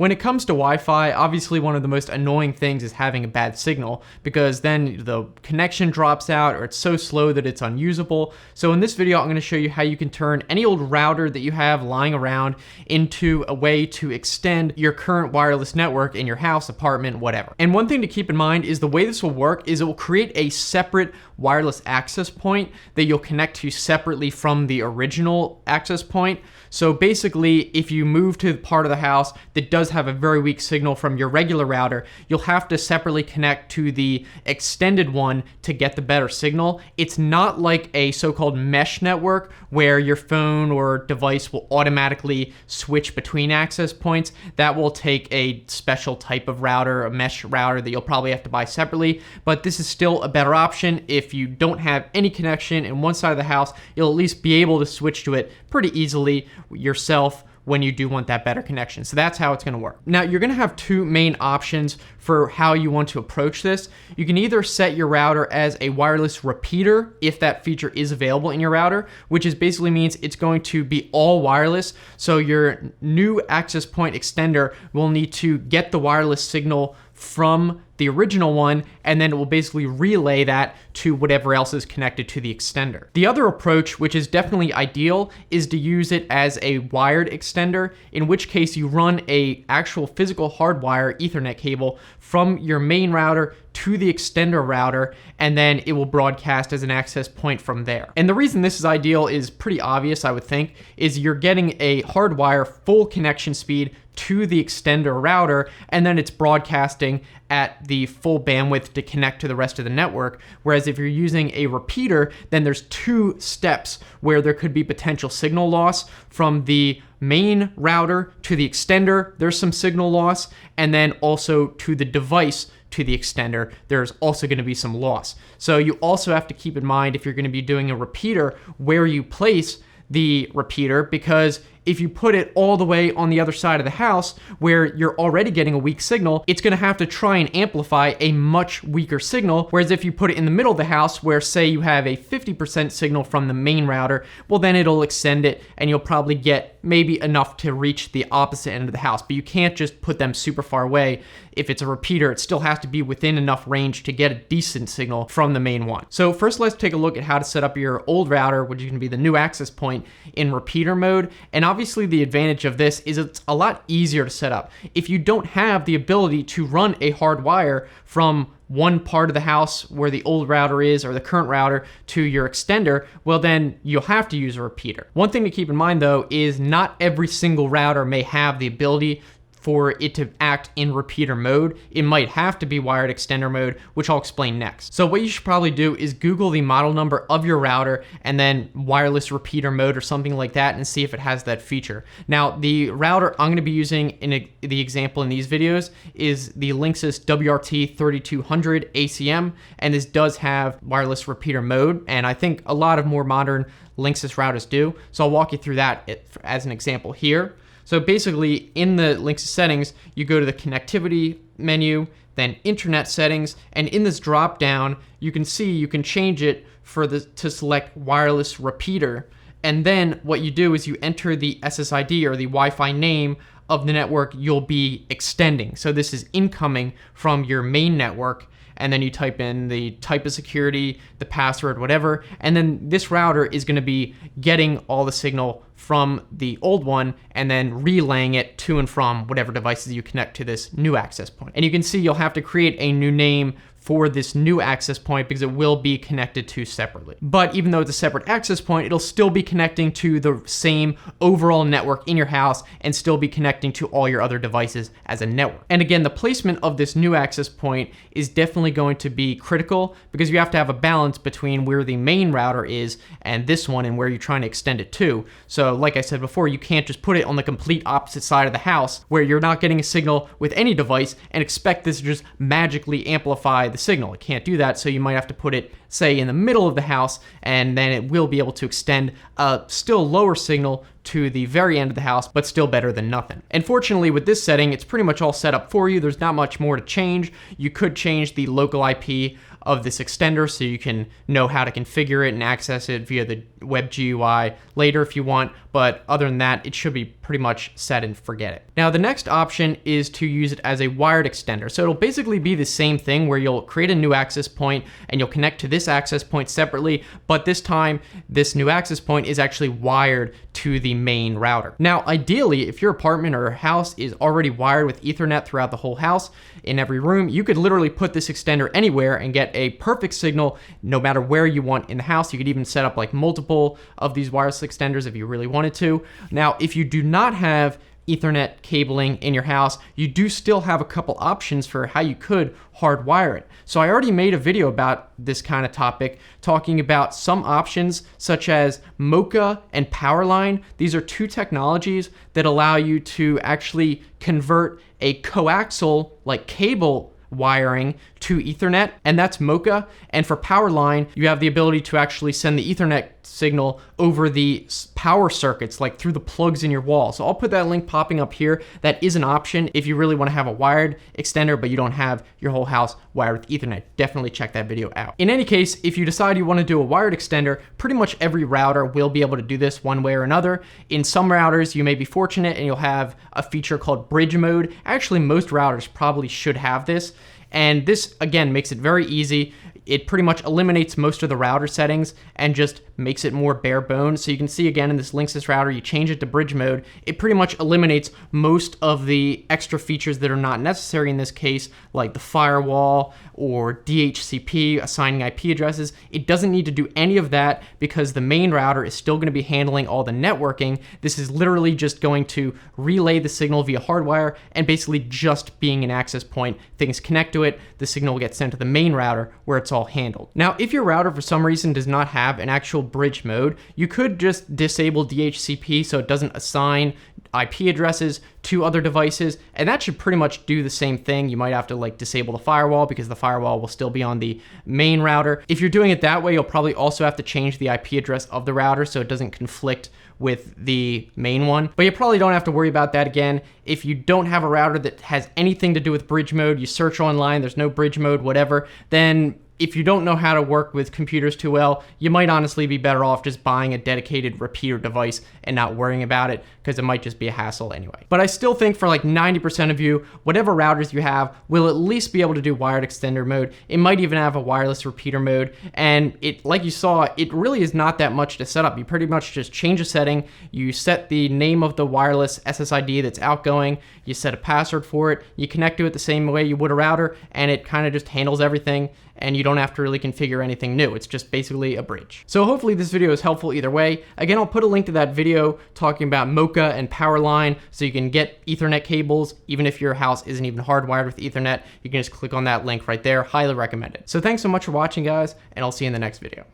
When it comes to Wi-Fi, obviously one of the most annoying things is having a bad signal, because then the connection drops out or it's so slow that it's unusable. So in this video, I'm going to show you how you can turn any old router that you have lying around into a way to extend your current wireless network in your house, apartment, whatever. And one thing to keep in mind is the way this will work is it will create a separate wireless access point that you'll connect to separately from the original access point. So basically, if you move to the part of the house that does have a very weak signal from your regular router, you'll have to separately connect to the extended one to get the better signal. It's not like a so-called mesh network where your phone or device will automatically switch between access points. That will take a special type of router, a mesh router that you'll probably have to buy separately, but this is still a better option. If you don't have any connection in one side of the house, you'll at least be able to switch to it pretty easily yourself when you do want that better connection. So that's how it's going to work. Now, you're going to have two main options for how you want to approach this. You can either set your router as a wireless repeater if that feature is available in your router, which is basically means it's going to be all wireless. So your new access point extender will need to get the wireless signal from the original one, and then it will basically relay that to whatever else is connected to the extender. The other approach, which is definitely ideal, is to use it as a wired extender, in which case you run a actual physical hardwire Ethernet cable from your main router to the extender router, and then it will broadcast as an access point from there. And the reason this is ideal is pretty obvious, I would think, is you're getting a hardwire full connection speed to the extender router, and then it's broadcasting at the full bandwidth to connect to the rest of the network. Whereas if you're using a repeater, then there's two steps where there could be potential signal loss from the main router to the extender. There's some signal loss, and then also to the device to the extender, there's also going to be some loss. So you also have to keep in mind, if you're going to be doing a repeater, where you place the repeater, because if you put it all the way on the other side of the house where you're already getting a weak signal, it's going to have to try and amplify a much weaker signal. Whereas if you put it in the middle of the house where, say, you have a 50% signal from the main router, well, then it'll extend it and you'll probably get maybe enough to reach the opposite end of the house. But you can't just put them super far away. If it's a repeater, it still has to be within enough range to get a decent signal from the main one. So first, let's take a look at how to set up your old router, which is going to be the new access point, in repeater mode. And obviously the advantage of this is it's a lot easier to set up. If you don't have the ability to run a hard wire from one part of the house where the old router is, or the current router, to your extender, well, then you'll have to use a repeater. One thing to keep in mind, though, is not every single router may have the ability for it to act in repeater mode. It might have to be wired extender mode, which I'll explain next. So what you should probably do is Google the model number of your router and then wireless repeater mode or something like that, and see if it has that feature. Now, the router I'm going to be using in the example in these videos is the Linksys WRT3200 ACM, and this does have wireless repeater mode, and I think a lot of more modern Linksys routers do. So I'll walk you through that as an example here. So basically, in the Linksys settings, you go to the connectivity menu, then internet settings, and in this drop down, you can see you can change it to select wireless repeater. And then what you do is you enter the SSID, or the Wi-Fi name of the network you'll be extending. So this is incoming from your main network, and then you type in the type of security, the password, whatever, and then this router is going to be getting all the signal from the old one and then relaying it to and from whatever devices you connect to this new access point. And you can see you'll have to create a new name for this new access point because it will be connected to separately. But even though it's a separate access point, it'll still be connecting to the same overall network in your house and still be connecting to all your other devices as a network. And again, the placement of this new access point is definitely going to be critical because you have to have a balance between where the main router is and this one and where you're trying to extend it to. So like I said before, you can't just put it on the complete opposite side of the house where you're not getting a signal with any device and expect this to just magically amplify the signal. It can't do that, so you might have to put it, say, in the middle of the house, and then it will be able to extend a still lower signal to the very end of the house, but still better than nothing. And fortunately, with this setting, it's pretty much all set up for you. There's not much more to change. You could change the local IP of this extender so you can know how to configure it and access it via the web GUI later if you want. But other than that, it should be pretty much set and forget it. Now, the next option is to use it as a wired extender. So it'll basically be the same thing where you'll create a new access point and you'll connect to this access point separately, but this time this new access point is actually wired to the main router. Now, ideally, if your apartment or house is already wired with Ethernet throughout the whole house, in every room, you could literally put this extender anywhere and get a perfect signal no matter where you want in the house. You could even set up like multiple of these wireless extenders if you really wanted to. Now, if you do not have Ethernet cabling in your house, you do still have a couple options for how you could hardwire it. So I already made a video about this kind of topic, talking about some options such as Mocha and Powerline. These are two technologies that allow you to actually convert a coaxial like cable wiring to Ethernet, and that's Mocha. And for Powerline, you have the ability to actually send the Ethernet signal over the power circuits, like through the plugs in your wall. So I'll put that link popping up here. That is an option if you really want to have a wired extender, but you don't have your whole house wired with Ethernet. Definitely check that video out. In any case, if you decide you want to do a wired extender, pretty much every router will be able to do this one way or another. In some routers, you may be fortunate and you'll have a feature called bridge mode. Actually, most routers probably should have this. And this, again, makes it very easy. It pretty much eliminates most of the router settings and just makes it more bare bones. So you can see again in this Linksys router, you change it to bridge mode. It pretty much eliminates most of the extra features that are not necessary in this case, like the firewall or DHCP, assigning IP addresses. It doesn't need to do any of that because the main router is still going to be handling all the networking. This is literally just going to relay the signal via hardwire and basically just being an access point. Things connect to it, the signal will get sent to the main router where it's all handled. Now, if your router for some reason does not have an actual bridge mode, you could just disable DHCP so it doesn't assign IP addresses to other devices, and that should pretty much do the same thing. You might have to like disable the firewall because the firewall will still be on the main router. If you're doing it that way, you'll probably also have to change the IP address of the router so it doesn't conflict with the main one, but you probably don't have to worry about that again. If you don't have a router that has anything to do with bridge mode, you search online, there's no bridge mode, whatever, then if you don't know how to work with computers too well, you might honestly be better off just buying a dedicated repeater device and not worrying about it because it might just be a hassle anyway. But I still think for like 90% of you, whatever routers you have will at least be able to do wired extender mode. It might even have a wireless repeater mode. And it, like you saw, it really is not that much to set up. You pretty much just change a setting, you set the name of the wireless SSID that's outgoing, you set a password for it, you connect to it the same way you would a router, and it kind of just handles everything. And you don't have to really configure anything new. It's just basically a bridge. So hopefully this video is helpful either way. Again, I'll put a link to that video talking about Mocha and Powerline so you can get Ethernet cables. Even if your house isn't even hardwired with Ethernet, you can just click on that link right there. Highly recommend it. So thanks so much for watching, guys, and I'll see you in the next video.